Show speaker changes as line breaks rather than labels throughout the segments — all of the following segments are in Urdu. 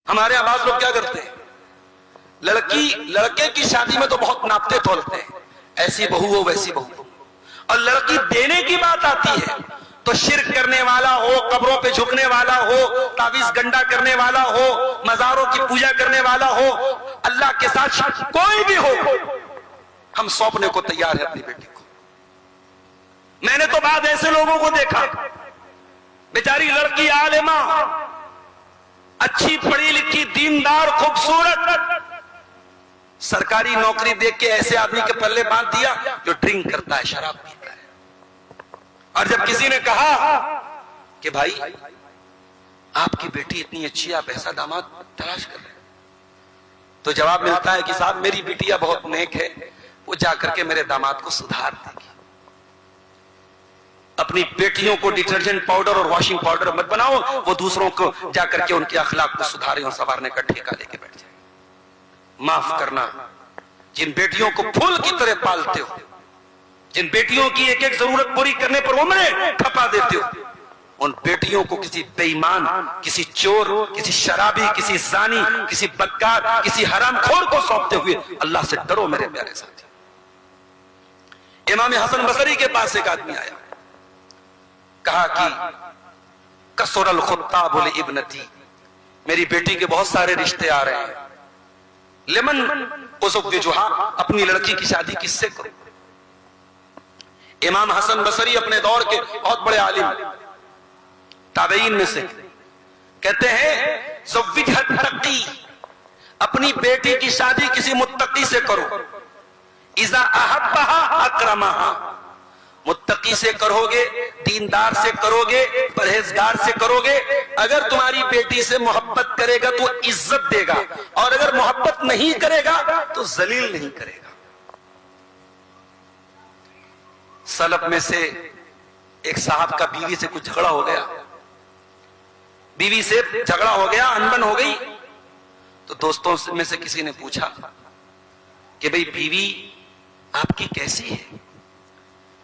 ہمارے یہاں بعض لوگ کیا کرتے ہیں، لڑکے کی شادی میں تو بہت ناپتے تولتے ہیں، ایسی بہو ہو ویسی بہو ہو، اور لڑکی دینے کی بات آتی ہے تو شرک کرنے والا ہو، قبروں پہ جھکنے والا ہو، تعویذ گنڈا کرنے والا ہو، مزاروں کی پوجا کرنے والا ہو، اللہ کے ساتھ کوئی بھی ہو، ہم سونپنے کو تیار ہیں اپنی بیٹی کو۔ میں نے تو بعد ایسے لوگوں کو دیکھا، بیچاری لڑکی عالمہ، اچھی پڑھی لکھی، دیندار، خوبصورت، سرکاری نوکری دیکھ کے ایسے آدمی کے پلے باندھ دیا جو ڈرنک کرتا ہے، شراب پیتا ہے۔ اور جب کسی نے کہا کہ بھائی آپ کی بیٹی اتنی اچھی ہے، آپ ایسا داماد تلاش کر رہے ہیں، تو جواب ملتا ہے کہ صاحب میری بیٹیا بہت نیک ہے، وہ جا کر کے میرے داماد کو سدھار دے گی۔ اپنی بیٹیوں کو ڈٹرجنٹ پاؤڈر اور واشنگ پاؤڈر مت بناؤ، وہ دوسروں کو جا کر کے ان کے اخلاق کو سدھارے اور سنوارنے کا ٹھیکہ لے کے بیٹھ جائے۔ معاف کرنا، جن بیٹیوں کو پھول کی طرح پالتے ہو، جن بیٹیوں کی ایک ایک ضرورت پوری کرنے پر عمریں کھپا دیتے ہو، ان بیٹیوں کو کسی بے ایمان، کسی چور، کسی شرابی، کسی زانی، کسی بدکار، کسی حرام خور کو سونپتے ہوئے اللہ سے ڈرو میرے پیارے ساتھی۔ امام حسن بصری کے پاس ایک آدمی آیا، کہا کہ کثر الخطاب لابنتی، میری بیٹی کے بہت سارے رشتے آ رہے ہیں، لمن ازوجھا، اپنی لڑکی کی شادی کس سے کروں؟ امام حسن بصری اپنے دور کے بہت بڑے عالم، تابعین میں سے، کہتے ہیں زوجھا التقی، اپنی بیٹی کی شادی کسی متقی سے کرو، اذا احبها اکرمها، متقی سے کرو گے، دیندار سے کرو گے، پرہیزگار سے کرو گے، اگر تمہاری بیٹی سے محبت کرے گا تو عزت دے گا، اور اگر محبت نہیں کرے گا تو ذلیل نہیں کرے گا۔ سلف میں سے ایک صاحب کا بیوی سے کچھ جھگڑا ہو گیا، بیوی سے جھگڑا ہو گیا، انبن ہو گئی، تو دوستوں میں سے کسی نے پوچھا کہ بھئی بیوی آپ کی کیسی ہے؟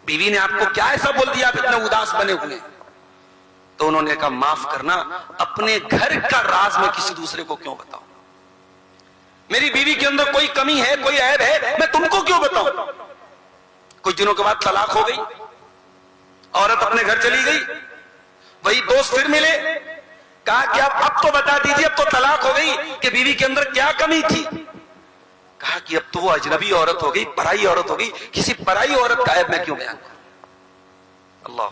بیوی نے آپ کو کیا ایسا بول دیا آپ اتنا اداس بنے ہوئے؟ تو انہوں نے کہا معاف کرنا، اپنے گھر کا راز میں کسی دوسرے کو کیوں بتاؤں؟ میری بیوی کے اندر کوئی کمی ہے، کوئی عیب ہے، میں تم کو کیوں بتاؤں؟ کچھ دنوں کے بعد طلاق ہو گئی، عورت اپنے گھر چلی گئی، وہی دوست پھر ملے، کہا کہ اب تو بتا دیجئے، اب تو طلاق ہو گئی کہ بیوی کے اندر کیا کمی تھی؟ کہا کہ اب تو وہ اجنبی عورت ہو گئی، پرائی عورت ہو گئی، کسی پرائی عورت کا عیب میں کیوں بیان کروں؟ اللہ